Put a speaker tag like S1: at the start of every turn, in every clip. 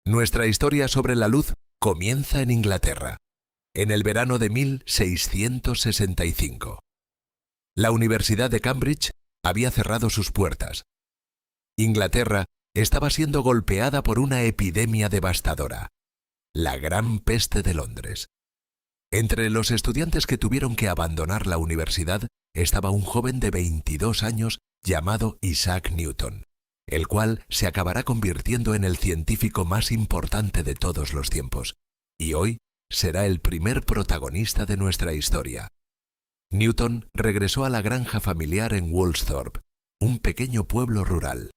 S1: Nuestra historia sobre la luz comienza en Inglaterra, en el verano de 1665. La Universidad de Cambridge había cerrado sus puertas. Inglaterra estaba siendo golpeada por una epidemia devastadora, la Gran Peste de Londres. Entre los estudiantes que tuvieron que abandonar la universidad estaba un joven de 22 años llamado Isaac Newton, el cual se acabará convirtiendo en el científico más importante de todos los tiempos, y hoy será el primer protagonista de nuestra historia. Newton regresó a la granja familiar en Woolsthorpe, un pequeño pueblo rural.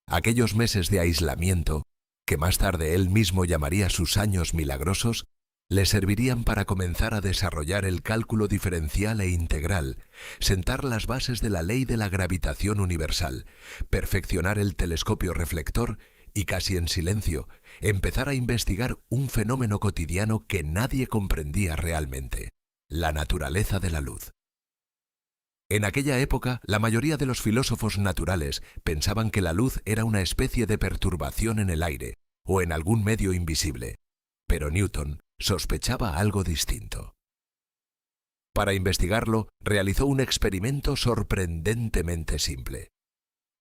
S1: Aquellos meses de aislamiento, que más tarde él mismo llamaría sus años milagrosos, le servirían para comenzar a desarrollar el cálculo diferencial e integral, sentar las bases de la ley de la gravitación universal, perfeccionar el telescopio reflector y, casi en silencio, empezar a investigar un fenómeno cotidiano que nadie comprendía realmente: la naturaleza de la luz. En aquella época, la mayoría de los filósofos naturales pensaban que la luz era una especie de perturbación en el aire o en algún medio invisible, pero Newton sospechaba algo distinto. Para investigarlo, realizó un experimento sorprendentemente simple.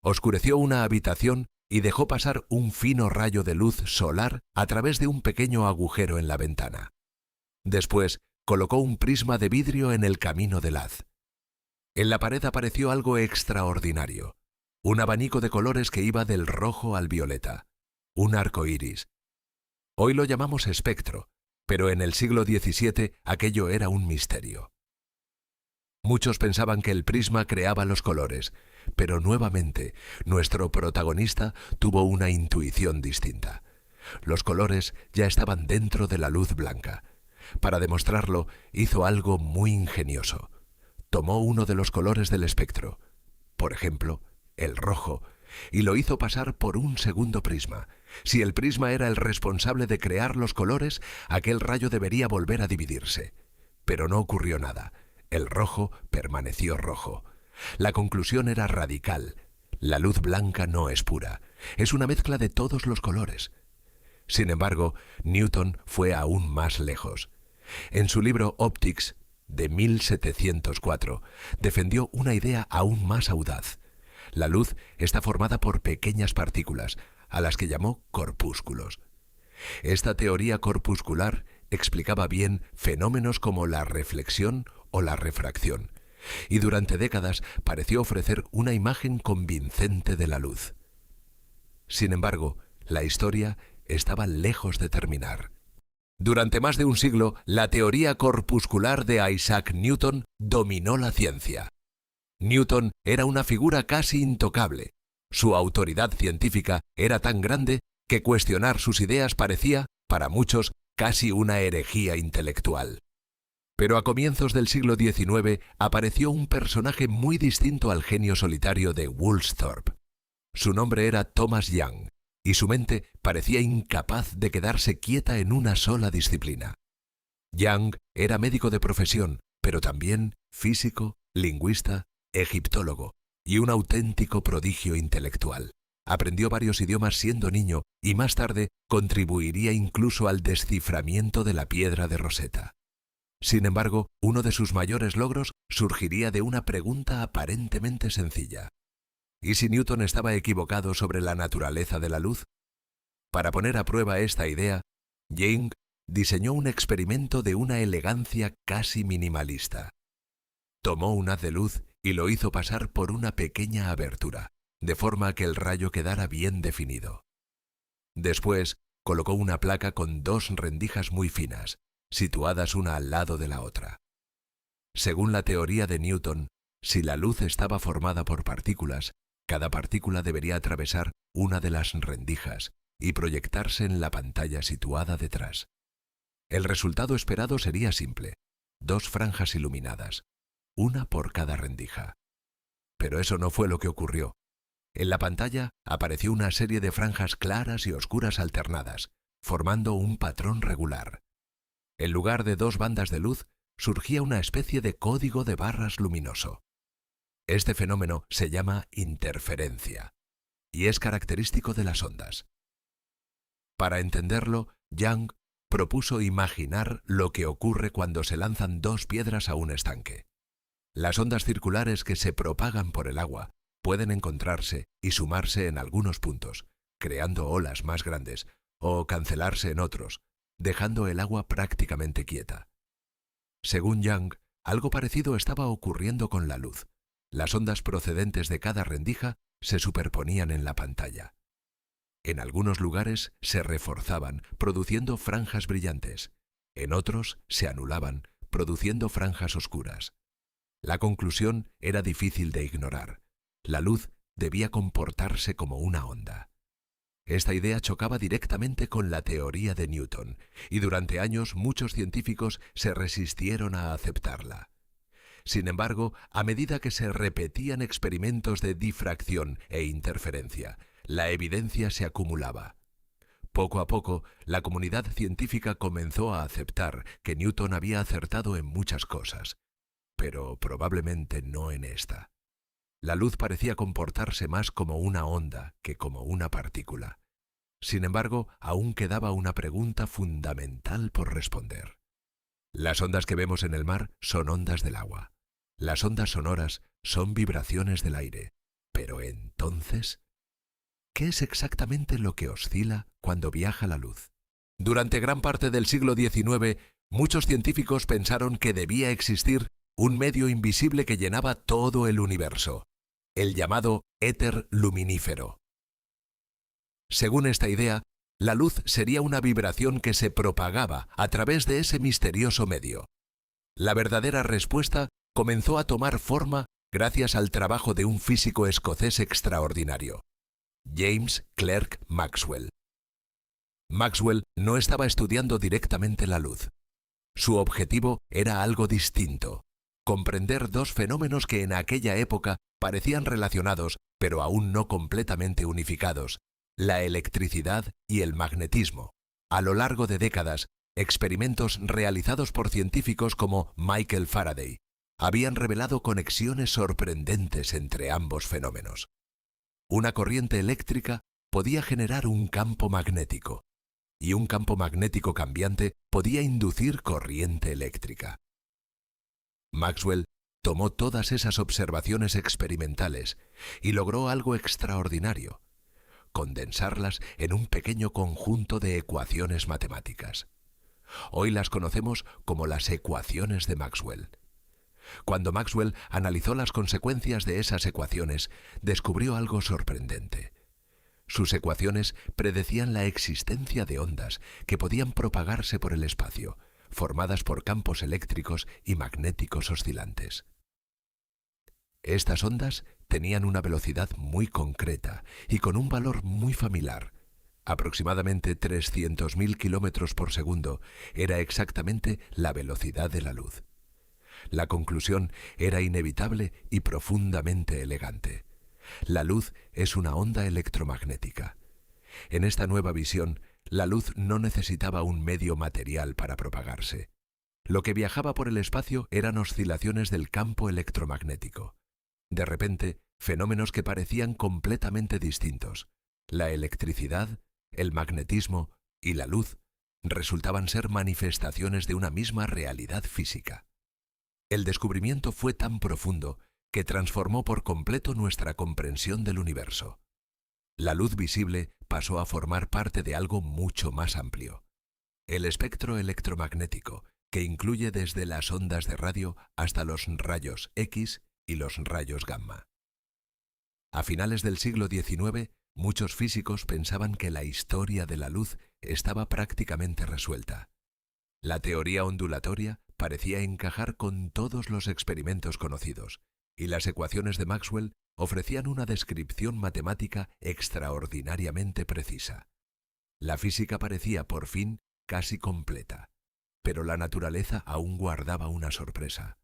S1: Oscureció una habitación y dejó pasar un fino rayo de luz solar a través de un pequeño agujero en la ventana. Después, colocó un prisma de vidrio en el camino del haz. En la pared apareció algo extraordinario: un abanico de colores que iba del rojo al violeta, un arco iris. Hoy lo llamamos espectro, pero en el siglo XVII aquello era un misterio. Muchos pensaban que el prisma creaba los colores, pero nuevamente nuestro protagonista tuvo una intuición distinta. Los colores ya estaban dentro de la luz blanca. Para demostrarlo, hizo algo muy ingenioso. Tomó uno de los colores del espectro, por ejemplo, el rojo, y lo hizo pasar por un segundo prisma. Si el prisma era el responsable de crear los colores, aquel rayo debería volver a dividirse. Pero no ocurrió nada. El rojo permaneció rojo. La conclusión era radical: la luz blanca no es pura, es una mezcla de todos los colores. Sin embargo, Newton fue aún más lejos. En su libro Optics, de 1704, defendió una idea aún más audaz. La luz está formada por pequeñas partículas, a las que llamó corpúsculos. Esta teoría corpuscular explicaba bien fenómenos como la reflexión o la refracción, y durante décadas pareció ofrecer una imagen convincente de la luz. Sin embargo, la historia estaba lejos de terminar. Durante más de un siglo, la teoría corpuscular de Isaac Newton dominó la ciencia. Newton era una figura casi intocable. Su autoridad científica era tan grande que cuestionar sus ideas parecía, para muchos, casi una herejía intelectual. Pero a comienzos del siglo XIX apareció un personaje muy distinto al genio solitario de Woolsthorpe. Su nombre era Thomas Young, y su mente parecía incapaz de quedarse quieta en una sola disciplina. Young era médico de profesión, pero también físico, lingüista, egiptólogo y un auténtico prodigio intelectual. Aprendió varios idiomas siendo niño y más tarde contribuiría incluso al desciframiento de la piedra de Rosetta. Sin embargo, uno de sus mayores logros surgiría de una pregunta aparentemente sencilla: ¿y si Newton estaba equivocado sobre la naturaleza de la luz? Para poner a prueba esta idea, Young diseñó un experimento de una elegancia casi minimalista. Tomó un haz de luz y lo hizo pasar por una pequeña abertura, de forma que el rayo quedara bien definido. Después, colocó una placa con dos rendijas muy finas, situadas una al lado de la otra. Según la teoría de Newton, si la luz estaba formada por partículas, cada partícula debería atravesar una de las rendijas y proyectarse en la pantalla situada detrás. El resultado esperado sería simple: dos franjas iluminadas, una por cada rendija. Pero eso no fue lo que ocurrió. En la pantalla apareció una serie de franjas claras y oscuras alternadas, formando un patrón regular. En lugar de dos bandas de luz, surgía una especie de código de barras luminoso. Este fenómeno se llama interferencia y es característico de las ondas. Para entenderlo, Young propuso imaginar lo que ocurre cuando se lanzan dos piedras a un estanque. Las ondas circulares que se propagan por el agua pueden encontrarse y sumarse en algunos puntos, creando olas más grandes, o cancelarse en otros, dejando el agua prácticamente quieta. Según Young, algo parecido estaba ocurriendo con la luz. Las ondas procedentes de cada rendija se superponían en la pantalla. En algunos lugares se reforzaban, produciendo franjas brillantes. En otros se anulaban, produciendo franjas oscuras. La conclusión era difícil de ignorar. La luz debía comportarse como una onda. Esta idea chocaba directamente con la teoría de Newton, y durante años muchos científicos se resistieron a aceptarla. Sin embargo, a medida que se repetían experimentos de difracción e interferencia, la evidencia se acumulaba. Poco a poco, la comunidad científica comenzó a aceptar que Newton había acertado en muchas cosas, pero probablemente no en esta. La luz parecía comportarse más como una onda que como una partícula. Sin embargo, aún quedaba una pregunta fundamental por responder. Las ondas que vemos en el mar son ondas del agua. Las ondas sonoras son vibraciones del aire. Pero entonces, ¿qué es exactamente lo que oscila cuando viaja la luz? Durante gran parte del siglo XIX, muchos científicos pensaron que debía existir un medio invisible que llenaba todo el universo, el llamado éter luminífero. Según esta idea, la luz sería una vibración que se propagaba a través de ese misterioso medio. La verdadera respuesta comenzó a tomar forma gracias al trabajo de un físico escocés extraordinario, James Clerk Maxwell. Maxwell no estaba estudiando directamente la luz. Su objetivo era algo distinto: comprender dos fenómenos que en aquella época parecían relacionados, pero aún no completamente unificados: la electricidad y el magnetismo. A lo largo de décadas, experimentos realizados por científicos como Michael Faraday habían revelado conexiones sorprendentes entre ambos fenómenos. Una corriente eléctrica podía generar un campo magnético, y un campo magnético cambiante podía inducir corriente eléctrica. Maxwell tomó todas esas observaciones experimentales y logró algo extraordinario: condensarlas en un pequeño conjunto de ecuaciones matemáticas. Hoy las conocemos como las ecuaciones de Maxwell. Cuando Maxwell analizó las consecuencias de esas ecuaciones, descubrió algo sorprendente. Sus ecuaciones predecían la existencia de ondas que podían propagarse por el espacio, formadas por campos eléctricos y magnéticos oscilantes. Estas ondas tenían una velocidad muy concreta y con un valor muy familiar. Aproximadamente 300.000 kilómetros por segundo era exactamente la velocidad de la luz. La conclusión era inevitable y profundamente elegante. La luz es una onda electromagnética. En esta nueva visión, la luz no necesitaba un medio material para propagarse. Lo que viajaba por el espacio eran oscilaciones del campo electromagnético. De repente, fenómenos que parecían completamente distintos, la electricidad, el magnetismo y la luz, resultaban ser manifestaciones de una misma realidad física. El descubrimiento fue tan profundo que transformó por completo nuestra comprensión del universo. La luz visible pasó a formar parte de algo mucho más amplio: el espectro electromagnético, que incluye desde las ondas de radio hasta los rayos X y los rayos gamma. A finales del siglo XIX, muchos físicos pensaban que la historia de la luz estaba prácticamente resuelta. La teoría ondulatoria parecía encajar con todos los experimentos conocidos, y las ecuaciones de Maxwell ofrecían una descripción matemática extraordinariamente precisa. La física parecía, por fin, casi completa, pero la naturaleza aún guardaba una sorpresa.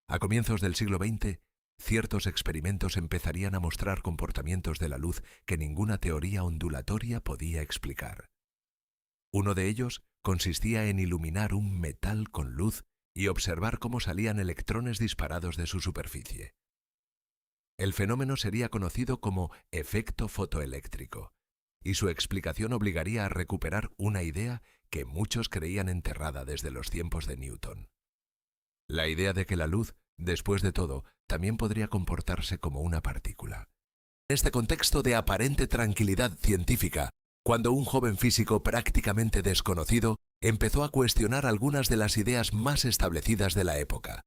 S1: A comienzos del siglo XX, ciertos experimentos empezarían a mostrar comportamientos de la luz que ninguna teoría ondulatoria podía explicar. Uno de ellos consistía en iluminar un metal con luz y observar cómo salían electrones disparados de su superficie. El fenómeno sería conocido como efecto fotoeléctrico, y su explicación obligaría a recuperar una idea que muchos creían enterrada desde los tiempos de Newton. La idea de que la luz, después de todo, también podría comportarse como una partícula. En este contexto de aparente tranquilidad científica, cuando un joven físico prácticamente desconocido empezó a cuestionar algunas de las ideas más establecidas de la época.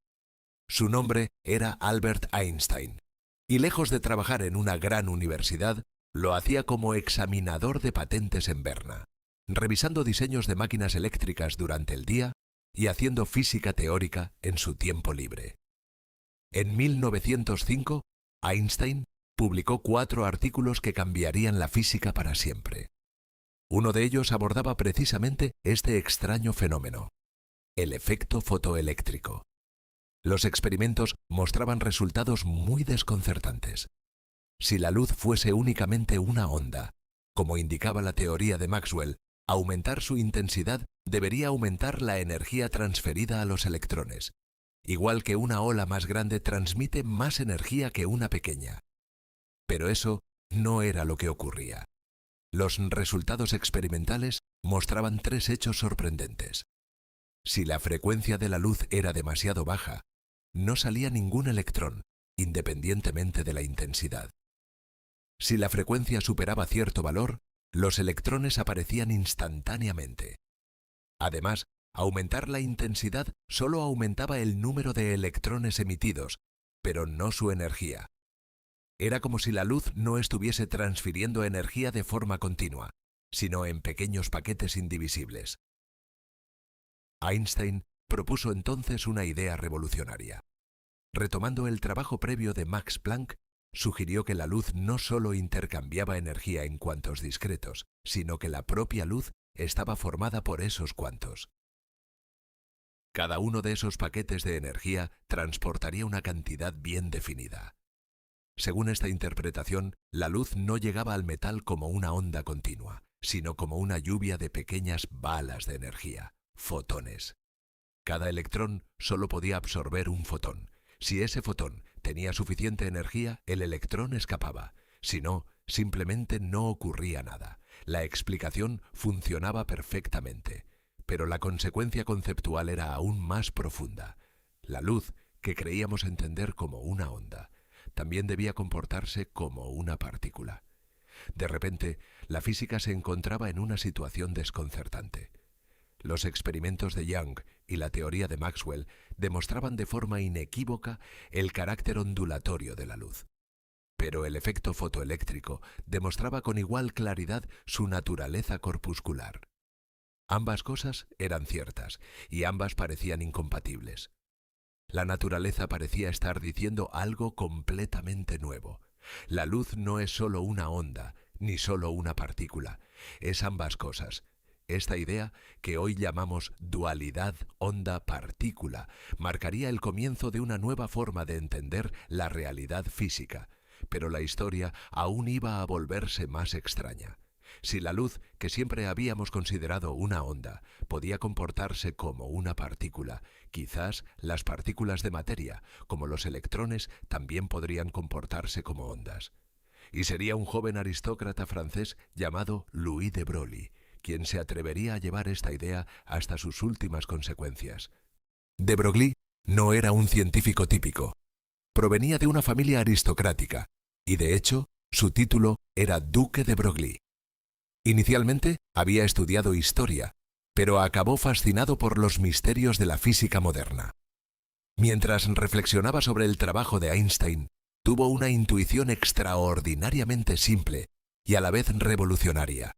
S1: Su nombre era Albert Einstein, y lejos de trabajar en una gran universidad, lo hacía como examinador de patentes en Berna, revisando diseños de máquinas eléctricas durante el día y haciendo física teórica en su tiempo libre. En 1905, Einstein publicó 4 artículos que cambiarían la física para siempre. Uno de ellos abordaba precisamente este extraño fenómeno, el efecto fotoeléctrico. Los experimentos mostraban resultados muy desconcertantes. Si la luz fuese únicamente una onda, como indicaba la teoría de Maxwell, aumentar su intensidad debería aumentar la energía transferida a los electrones, igual que una ola más grande transmite más energía que una pequeña. Pero eso no era lo que ocurría. Los resultados experimentales mostraban 3 hechos sorprendentes. Si la frecuencia de la luz era demasiado baja, no salía ningún electrón, independientemente de la intensidad. Si la frecuencia superaba cierto valor, los electrones aparecían instantáneamente. Además, aumentar la intensidad solo aumentaba el número de electrones emitidos, pero no su energía. Era como si la luz no estuviese transfiriendo energía de forma continua, sino en pequeños paquetes indivisibles. Einstein propuso entonces una idea revolucionaria. Retomando el trabajo previo de Max Planck, sugirió que la luz no solo intercambiaba energía en cuantos discretos, sino que la propia luz estaba formada por esos cuantos. Cada uno de esos paquetes de energía transportaría una cantidad bien definida. Según esta interpretación, la luz no llegaba al metal como una onda continua, sino como una lluvia de pequeñas balas de energía, fotones. Cada electrón solo podía absorber un fotón. Si ese fotón tenía suficiente energía, el electrón escapaba. Si no, simplemente no ocurría nada. La explicación funcionaba perfectamente, pero la consecuencia conceptual era aún más profunda. La luz, que creíamos entender como una onda, también debía comportarse como una partícula. De repente, la física se encontraba en una situación desconcertante. Los experimentos de Young y la teoría de Maxwell demostraban de forma inequívoca el carácter ondulatorio de la luz. Pero el efecto fotoeléctrico demostraba con igual claridad su naturaleza corpuscular. Ambas cosas eran ciertas y ambas parecían incompatibles. La naturaleza parecía estar diciendo algo completamente nuevo. La luz no es solo una onda, ni solo una partícula, es ambas cosas. Esta idea, que hoy llamamos dualidad onda-partícula, marcaría el comienzo de una nueva forma de entender la realidad física, pero la historia aún iba a volverse más extraña. Si la luz, que siempre habíamos considerado una onda, podía comportarse como una partícula, quizás las partículas de materia, como los electrones, también podrían comportarse como ondas. Y sería un joven aristócrata francés llamado Louis de Broglie quien se atrevería a llevar esta idea hasta sus últimas consecuencias. De Broglie no era un científico típico. Provenía de una familia aristocrática, y de hecho, su título era Duque de Broglie. Inicialmente había estudiado historia, pero acabó fascinado por los misterios de la física moderna. Mientras reflexionaba sobre el trabajo de Einstein, tuvo una intuición extraordinariamente simple y a la vez revolucionaria.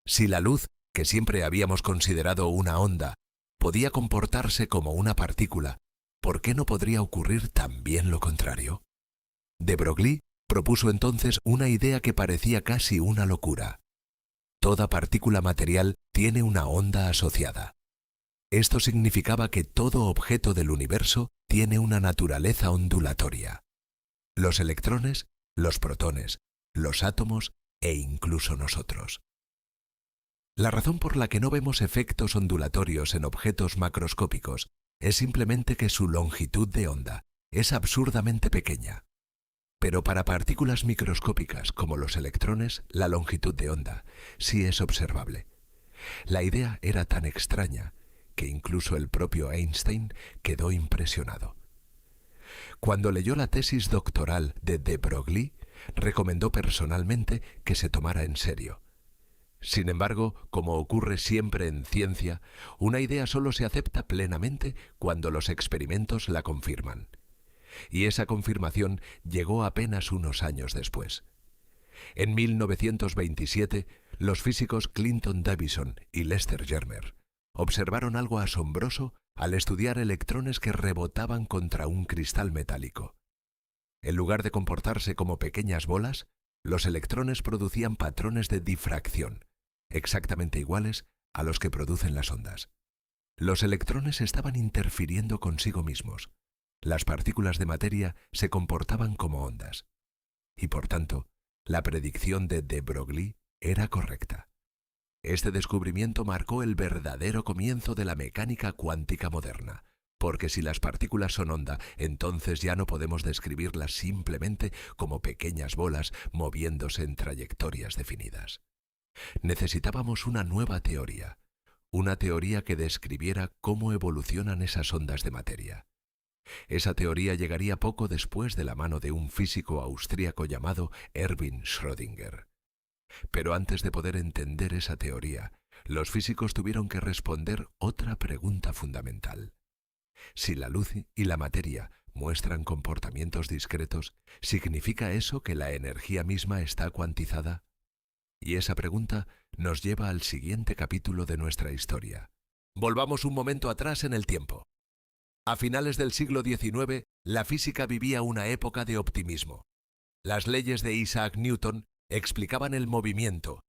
S1: Si la luz, que siempre habíamos considerado una onda, podía comportarse como una partícula, ¿por qué no podría ocurrir también lo contrario? De Broglie propuso entonces una idea que parecía casi una locura. Toda partícula material tiene una onda asociada. Esto significaba que todo objeto del universo tiene una naturaleza ondulatoria. Los electrones, los protones, los átomos e incluso nosotros. La razón por la que no vemos efectos ondulatorios en objetos macroscópicos es simplemente que su longitud de onda es absurdamente pequeña. Pero para partículas microscópicas como los electrones, la longitud de onda sí es observable. La idea era tan extraña que incluso el propio Einstein quedó impresionado. Cuando leyó la tesis doctoral de de Broglie, recomendó personalmente que se tomara en serio. Sin embargo, como ocurre siempre en ciencia, una idea solo se acepta plenamente cuando los experimentos la confirman. Y esa confirmación llegó apenas unos años después. En 1927, los físicos Clinton Davison y Lester Germer observaron algo asombroso al estudiar electrones que rebotaban contra un cristal metálico. En lugar de comportarse como pequeñas bolas, los electrones producían patrones de difracción, exactamente iguales a los que producen las ondas. Los electrones estaban interfiriendo consigo mismos. Las partículas de materia se comportaban como ondas. Y por tanto, la predicción de de Broglie era correcta. Este descubrimiento marcó el verdadero comienzo de la mecánica cuántica moderna, porque si las partículas son onda, entonces ya no podemos describirlas simplemente como pequeñas bolas moviéndose en trayectorias definidas. Necesitábamos una nueva teoría, una teoría que describiera cómo evolucionan esas ondas de materia. Esa teoría llegaría poco después de la mano de un físico austríaco llamado Erwin Schrödinger. Pero antes de poder entender esa teoría, los físicos tuvieron que responder otra pregunta fundamental. Si la luz y la materia muestran comportamientos discretos, ¿significa eso que la energía misma está cuantizada? Y esa pregunta nos lleva al siguiente capítulo de nuestra historia. Volvamos un momento atrás en el tiempo. A finales del siglo XIX, la física vivía una época de optimismo. Las leyes de Isaac Newton explicaban el movimiento.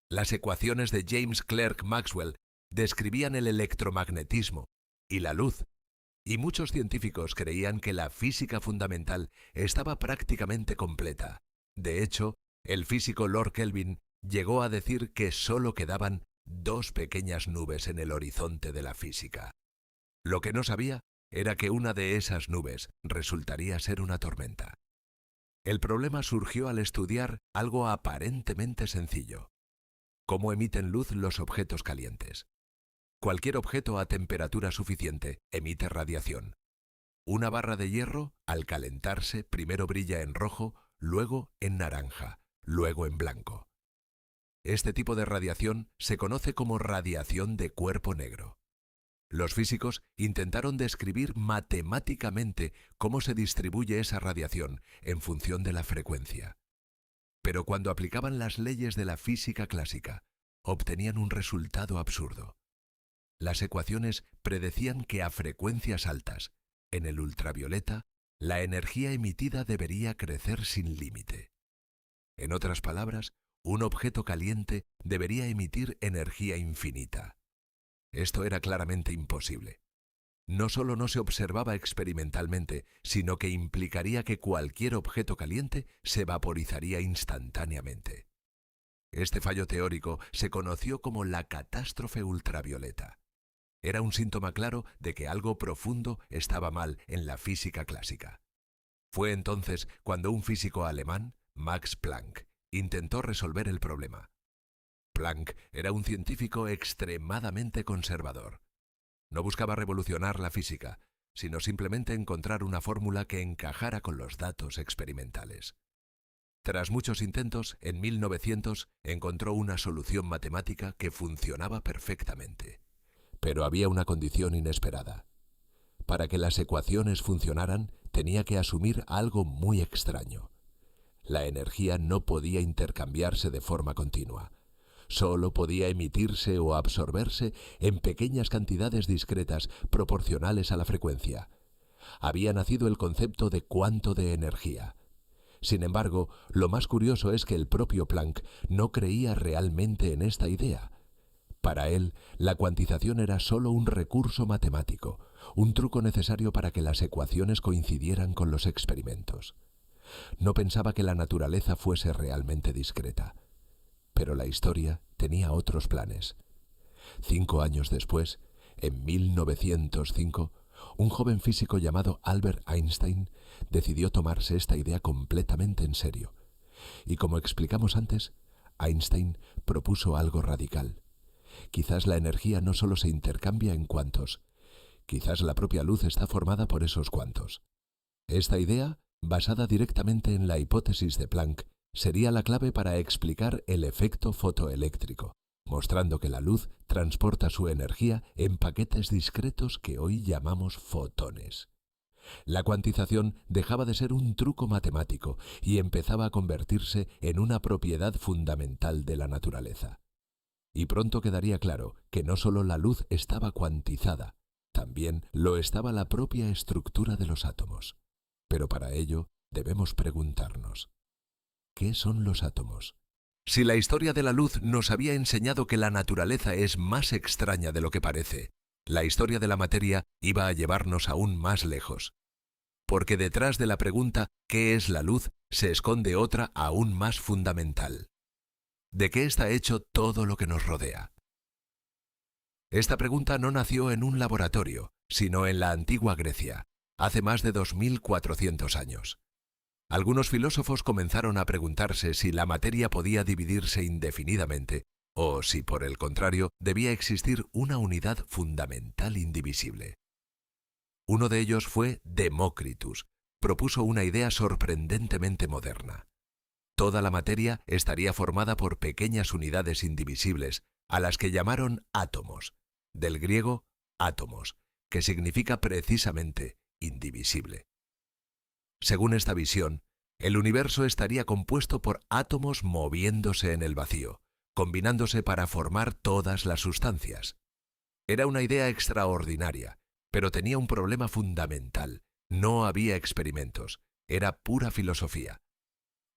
S1: Las ecuaciones de James Clerk Maxwell describían el electromagnetismo y la luz. Y muchos científicos creían que la física fundamental estaba prácticamente completa. De hecho, el físico Lord Kelvin llegó a decir que solo quedaban dos pequeñas nubes en el horizonte de la física. Lo que no sabía era que una de esas nubes resultaría ser una tormenta. El problema surgió al estudiar algo aparentemente sencillo: cómo emiten luz los objetos calientes. Cualquier objeto a temperatura suficiente emite radiación. Una barra de hierro, al calentarse, primero brilla en rojo, luego en naranja, luego en blanco. Este tipo de radiación se conoce como radiación de cuerpo negro. Los físicos intentaron describir matemáticamente cómo se distribuye esa radiación en función de la frecuencia. Pero cuando aplicaban las leyes de la física clásica, obtenían un resultado absurdo. Las ecuaciones predecían que a frecuencias altas, en el ultravioleta, la energía emitida debería crecer sin límite. En otras palabras, un objeto caliente debería emitir energía infinita. Esto era claramente imposible. No solo no se observaba experimentalmente, sino que implicaría que cualquier objeto caliente se vaporizaría instantáneamente. Este fallo teórico se conoció como la catástrofe ultravioleta. Era un síntoma claro de que algo profundo estaba mal en la física clásica. Fue entonces cuando un físico alemán, Max Planck, intentó resolver el problema. Planck era un científico extremadamente conservador. No buscaba revolucionar la física, sino simplemente encontrar una fórmula que encajara con los datos experimentales. Tras muchos intentos, en 1900 encontró una solución matemática que funcionaba perfectamente. Pero había una condición inesperada. Para que las ecuaciones funcionaran, tenía que asumir algo muy extraño. La energía no podía intercambiarse de forma continua. Solo podía emitirse o absorberse en pequeñas cantidades discretas proporcionales a la frecuencia. Había nacido el concepto de cuánto de energía. Sin embargo, lo más curioso es que el propio Planck no creía realmente en esta idea. Para él, la cuantización era solo un recurso matemático, un truco necesario para que las ecuaciones coincidieran con los experimentos. No pensaba que la naturaleza fuese realmente discreta. Pero la historia tenía otros planes. 5 años después, en 1905, Un joven físico llamado Albert Einstein decidió tomarse esta idea completamente en serio. Y como explicamos antes, Einstein propuso algo radical. Quizás la energía no solo se intercambia en cuantos, quizás la propia luz está formada por esos cuantos. Esta idea, basada directamente en la hipótesis de Planck, sería la clave para explicar el efecto fotoeléctrico, mostrando que la luz transporta su energía en paquetes discretos que hoy llamamos fotones. La cuantización dejaba de ser un truco matemático y empezaba a convertirse en una propiedad fundamental de la naturaleza. Y pronto quedaría claro que no solo la luz estaba cuantizada, también lo estaba la propia estructura de los átomos. Pero para ello debemos preguntarnos, ¿qué son los átomos? Si la historia de la luz nos había enseñado que la naturaleza es más extraña de lo que parece, la historia de la materia iba a llevarnos aún más lejos. Porque detrás de la pregunta ¿qué es la luz? Se esconde otra aún más fundamental. ¿De qué está hecho todo lo que nos rodea? Esta pregunta no nació en un laboratorio, sino en la antigua Grecia, hace más de 2400 años. Algunos filósofos comenzaron a preguntarse si la materia podía dividirse indefinidamente o si, por el contrario, debía existir una unidad fundamental indivisible. Uno de ellos fue Demócritus. Propuso una idea sorprendentemente moderna. Toda la materia estaría formada por pequeñas unidades indivisibles, a las que llamaron átomos, del griego átomos, que significa precisamente indivisible. Según esta visión, el universo estaría compuesto por átomos moviéndose en el vacío, combinándose para formar todas las sustancias. Era una idea extraordinaria, pero tenía un problema fundamental. No había experimentos, era pura filosofía.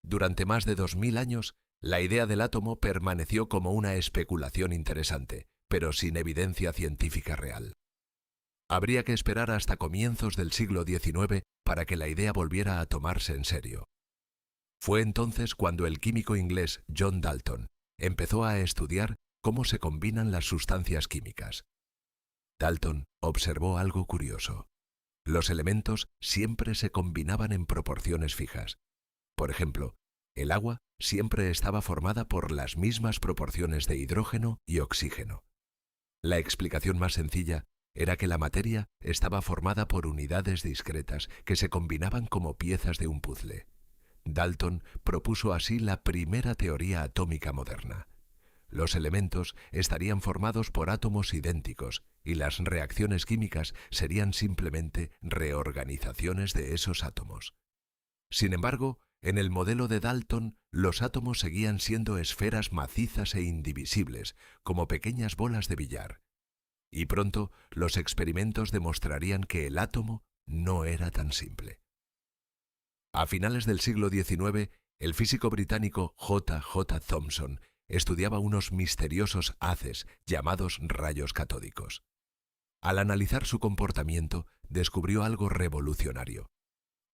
S1: Durante más de 2000 años, la idea del átomo permaneció como una especulación interesante, pero sin evidencia científica real. Habría que esperar hasta comienzos del siglo XIX para que la idea volviera a tomarse en serio. Fue entonces cuando el químico inglés John Dalton empezó a estudiar cómo se combinan las sustancias químicas. Dalton observó algo curioso. Los elementos siempre se combinaban en proporciones fijas. Por ejemplo, el agua siempre estaba formada por las mismas proporciones de hidrógeno y oxígeno. La explicación más sencilla era que la materia estaba formada por unidades discretas que se combinaban como piezas de un puzzle. Dalton propuso así la primera teoría atómica moderna. Los elementos estarían formados por átomos idénticos y las reacciones químicas serían simplemente reorganizaciones de esos átomos. Sin embargo, en el modelo de Dalton, los átomos seguían siendo esferas macizas e indivisibles, como pequeñas bolas de billar. Y pronto los experimentos demostrarían que el átomo no era tan simple. A finales del siglo XIX, el físico británico J. J. Thomson estudiaba unos misteriosos haces llamados rayos catódicos. Al analizar su comportamiento, descubrió algo revolucionario.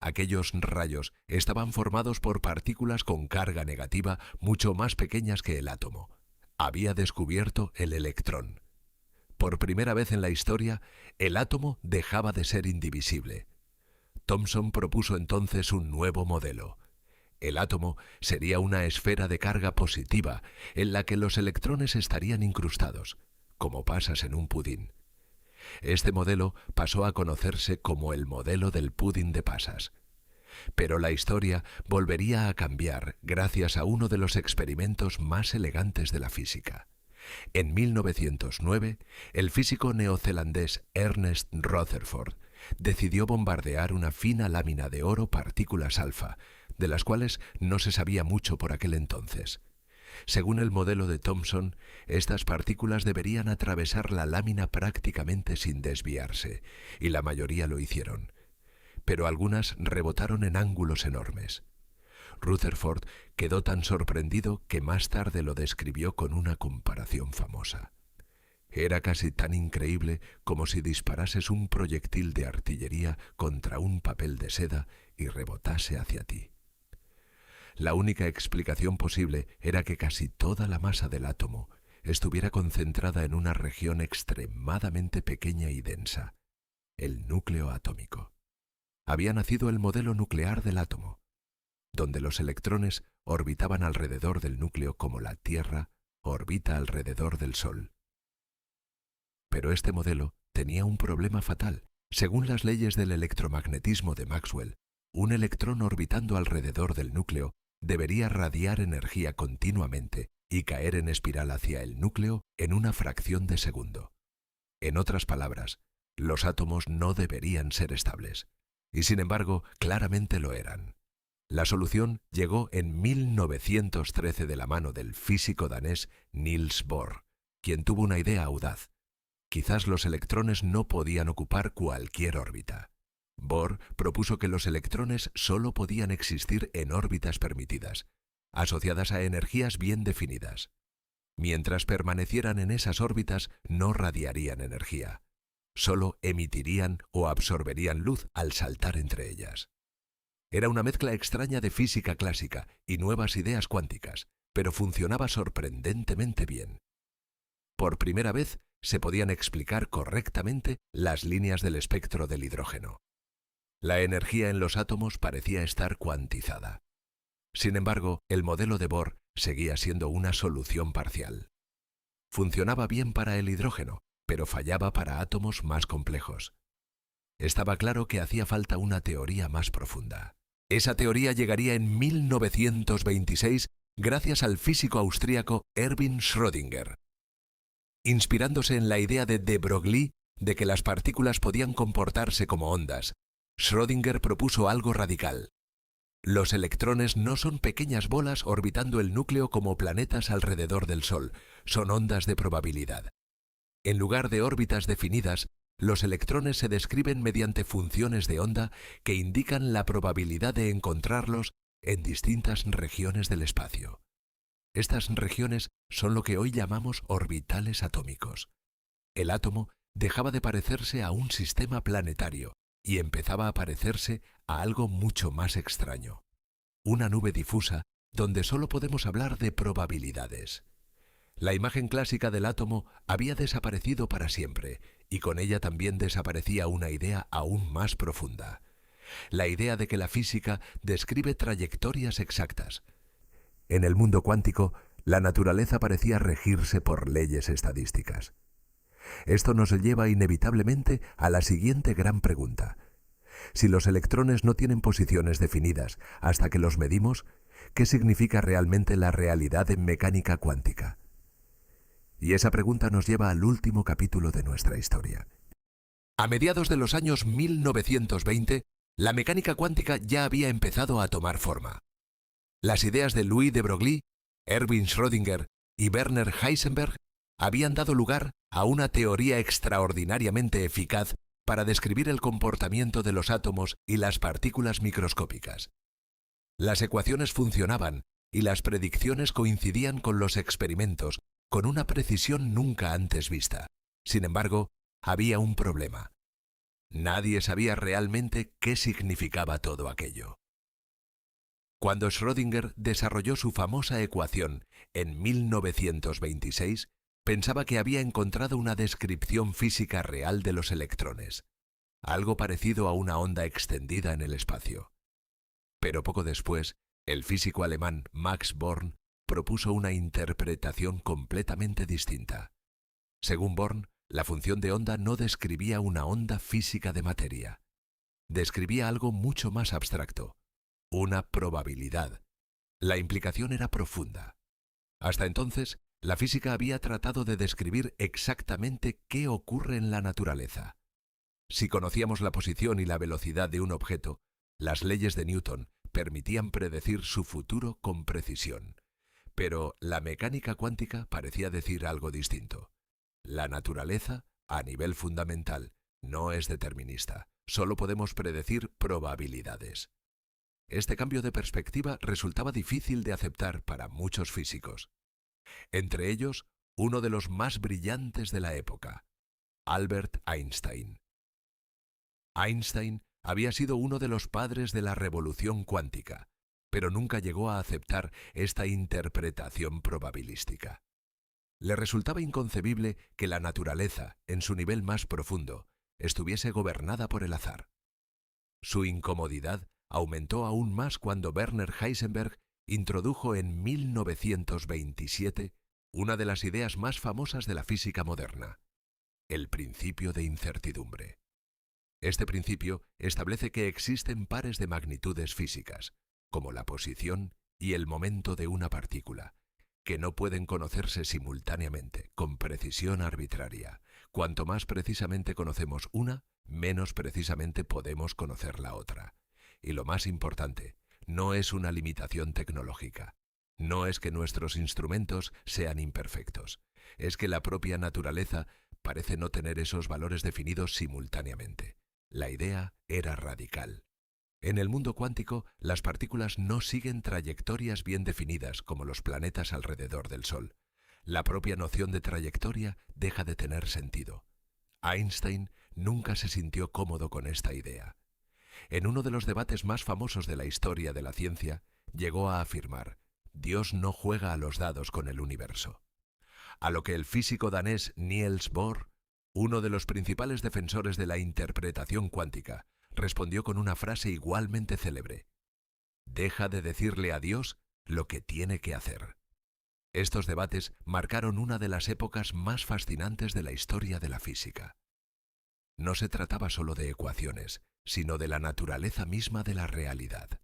S1: Aquellos rayos estaban formados por partículas con carga negativa mucho más pequeñas que el átomo. Había descubierto el electrón. Por primera vez en la historia, el átomo dejaba de ser indivisible. Thomson propuso entonces un nuevo modelo. El átomo sería una esfera de carga positiva en la que los electrones estarían incrustados, como pasas en un pudín. Este modelo pasó a conocerse como el modelo del pudín de pasas. Pero la historia volvería a cambiar gracias a uno de los experimentos más elegantes de la física. En 1909, el físico neozelandés Ernest Rutherford decidió bombardear una fina lámina de oro partículas alfa, de las cuales no se sabía mucho por aquel entonces. Según el modelo de Thomson, estas partículas deberían atravesar la lámina prácticamente sin desviarse, y la mayoría lo hicieron. Pero algunas rebotaron en ángulos enormes. Rutherford quedó tan sorprendido que más tarde lo describió con una comparación famosa. Era casi tan increíble como si disparases un proyectil de artillería contra un papel de seda y rebotase hacia ti. La única explicación posible era que casi toda la masa del átomo estuviera concentrada en una región extremadamente pequeña y densa. el núcleo atómico. Había nacido el modelo nuclear del átomo, donde los electrones orbitaban alrededor del núcleo como la Tierra orbita alrededor del Sol. Pero este modelo tenía un problema fatal. Según las leyes del electromagnetismo de Maxwell, un electrón orbitando alrededor del núcleo debería radiar energía continuamente y caer en espiral hacia el núcleo en una fracción de segundo. En otras palabras, los átomos no deberían ser estables. Y sin embargo, claramente lo eran. La solución llegó en 1913 de la mano del físico danés Niels Bohr, quien tuvo una idea audaz. Quizás los electrones no podían ocupar cualquier órbita. Bohr propuso que los electrones solo podían existir en órbitas permitidas, asociadas a energías bien definidas. Mientras permanecieran en esas órbitas, no radiarían energía. Solo emitirían o absorberían luz al saltar entre ellas. Era una mezcla extraña de física clásica y nuevas ideas cuánticas, pero funcionaba sorprendentemente bien. Por primera vez se podían explicar correctamente las líneas del espectro del hidrógeno. La energía en los átomos parecía estar cuantizada. Sin embargo, el modelo de Bohr seguía siendo una solución parcial. Funcionaba bien para el hidrógeno, pero fallaba para átomos más complejos. Estaba claro que hacía falta una teoría más profunda. Esa teoría llegaría en 1926 gracias al físico austríaco Erwin Schrödinger. Inspirándose en la idea de Broglie de que las partículas podían comportarse como ondas, Schrödinger propuso algo radical. Los electrones no son pequeñas bolas orbitando el núcleo como planetas alrededor del Sol, son ondas de probabilidad. En lugar de órbitas definidas, los electrones se describen mediante funciones de onda que indican la probabilidad de encontrarlos en distintas regiones del espacio. Estas regiones son lo que hoy llamamos orbitales atómicos. El átomo dejaba de parecerse a un sistema planetario y empezaba a parecerse a algo mucho más extraño. Una nube difusa donde solo podemos hablar de probabilidades. La imagen clásica del átomo había desaparecido para siempre, y con ella también desaparecía una idea aún más profunda. La idea de que la física describe trayectorias exactas. En el mundo cuántico, la naturaleza parecía regirse por leyes estadísticas. Esto nos lleva inevitablemente a la siguiente gran pregunta. Si los electrones no tienen posiciones definidas hasta que los medimos, ¿qué significa realmente la realidad en mecánica cuántica? Y esa pregunta nos lleva al último capítulo de nuestra historia. A mediados de los años 1920, la mecánica cuántica ya había empezado a tomar forma. Las ideas de Louis de Broglie, Erwin Schrödinger y Werner Heisenberg habían dado lugar a una teoría extraordinariamente eficaz para describir el comportamiento de los átomos y las partículas microscópicas. Las ecuaciones funcionaban y las predicciones coincidían con los experimentos con una precisión nunca antes vista. Sin embargo, había un problema. Nadie sabía realmente qué significaba todo aquello. Cuando Schrödinger desarrolló su famosa ecuación en 1926, pensaba que había encontrado una descripción física real de los electrones, algo parecido a una onda extendida en el espacio. Pero poco después, el físico alemán Max Born propuso una interpretación completamente distinta. Según Born, la función de onda no describía una onda física de materia. Describía algo mucho más abstracto, una probabilidad. La implicación era profunda. Hasta entonces, la física había tratado de describir exactamente qué ocurre en la naturaleza. Si conocíamos la posición y la velocidad de un objeto, las leyes de Newton permitían predecir su futuro con precisión. Pero la mecánica cuántica parecía decir algo distinto. La naturaleza, a nivel fundamental, no es determinista. Solo podemos predecir probabilidades. Este cambio de perspectiva resultaba difícil de aceptar para muchos físicos. Entre ellos, uno de los más brillantes de la época, Albert Einstein. Einstein había sido uno de los padres de la revolución cuántica, pero nunca llegó a aceptar esta interpretación probabilística. Le resultaba inconcebible que la naturaleza, en su nivel más profundo, estuviese gobernada por el azar. Su incomodidad aumentó aún más cuando Werner Heisenberg introdujo en 1927 una de las ideas más famosas de la física moderna, el principio de incertidumbre. Este principio establece que existen pares de magnitudes físicas, como la posición y el momento de una partícula, que no pueden conocerse simultáneamente, con precisión arbitraria. Cuanto más precisamente conocemos una, menos precisamente podemos conocer la otra. Y lo más importante, no es una limitación tecnológica. No es que nuestros instrumentos sean imperfectos. Es que la propia naturaleza parece no tener esos valores definidos simultáneamente. La idea era radical. En el mundo cuántico, las partículas no siguen trayectorias bien definidas como los planetas alrededor del Sol. La propia noción de trayectoria deja de tener sentido. Einstein nunca se sintió cómodo con esta idea. En uno de los debates más famosos de la historia de la ciencia, llegó a afirmar: Dios no juega a los dados con el universo. A lo que el físico danés Niels Bohr, uno de los principales defensores de la interpretación cuántica, respondió con una frase igualmente célebre: deja de decirle a Dios lo que tiene que hacer. Estos debates marcaron una de las épocas más fascinantes de la historia de la física. No se trataba solo de ecuaciones, sino de la naturaleza misma de la realidad.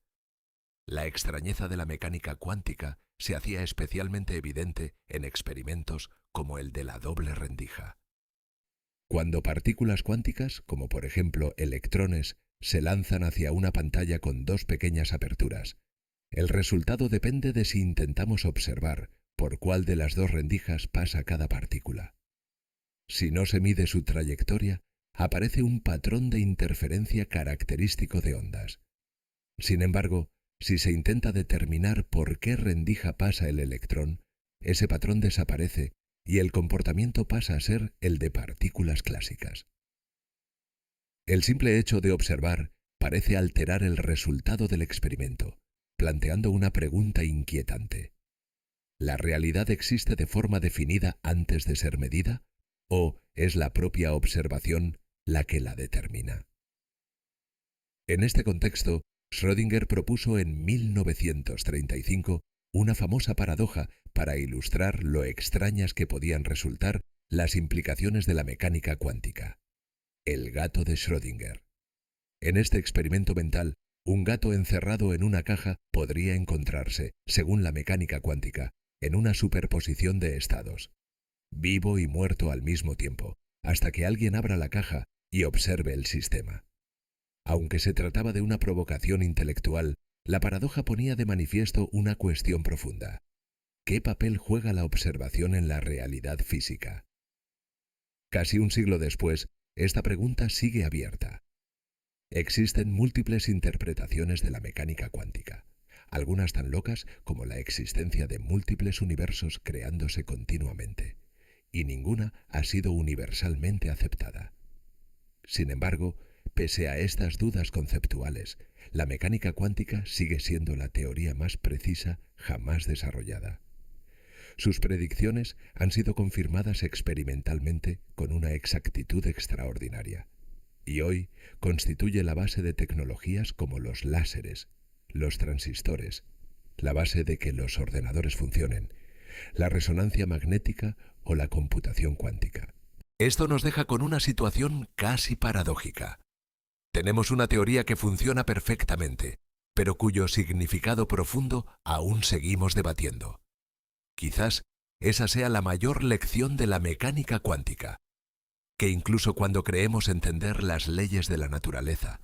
S1: La extrañeza de la mecánica cuántica se hacía especialmente evidente en experimentos como el de la doble rendija. Cuando partículas cuánticas, como por ejemplo electrones, se lanzan hacia una pantalla con dos pequeñas aperturas, el resultado depende de si intentamos observar por cuál de las dos rendijas pasa cada partícula. Si no se mide su trayectoria, aparece un patrón de interferencia característico de ondas. Sin embargo, si se intenta determinar por qué rendija pasa el electrón, ese patrón desaparece y el comportamiento pasa a ser el de partículas clásicas. El simple hecho de observar parece alterar el resultado del experimento, planteando una pregunta inquietante. ¿La realidad existe de forma definida antes de ser medida? ¿O es la propia observación la que la determina? En este contexto, Schrödinger propuso en 1935 una famosa paradoja para ilustrar lo extrañas que podían resultar las implicaciones de la mecánica cuántica. El gato de Schrödinger. En este experimento mental, un gato encerrado en una caja podría encontrarse, según la mecánica cuántica, en una superposición de estados, vivo y muerto al mismo tiempo, hasta que alguien abra la caja y observe el sistema. Aunque se trataba de una provocación intelectual, la paradoja ponía de manifiesto una cuestión profunda. ¿Qué papel juega la observación en la realidad física? Casi un siglo después, esta pregunta sigue abierta. Existen múltiples interpretaciones de la mecánica cuántica, algunas tan locas como la existencia de múltiples universos creándose continuamente, y ninguna ha sido universalmente aceptada. Sin embargo, pese a estas dudas conceptuales, la mecánica cuántica sigue siendo la teoría más precisa jamás desarrollada. Sus predicciones han sido confirmadas experimentalmente con una exactitud extraordinaria, y hoy constituye la base de tecnologías como los láseres, los transistores, la base de que los ordenadores funcionen, la resonancia magnética o la computación cuántica. Esto nos deja con una situación casi paradójica. Tenemos una teoría que funciona perfectamente, pero cuyo significado profundo aún seguimos debatiendo. Quizás esa sea la mayor lección de la mecánica cuántica, que incluso cuando creemos entender las leyes de la naturaleza,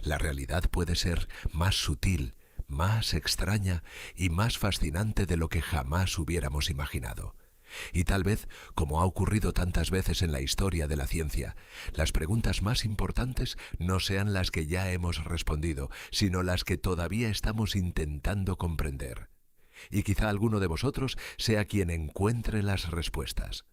S1: la realidad puede ser más sutil, más extraña y más fascinante de lo que jamás hubiéramos imaginado. Y tal vez, como ha ocurrido tantas veces en la historia de la ciencia, las preguntas más importantes no sean las que ya hemos respondido, sino las que todavía estamos intentando comprender. Y quizá alguno de vosotros sea quien encuentre las respuestas.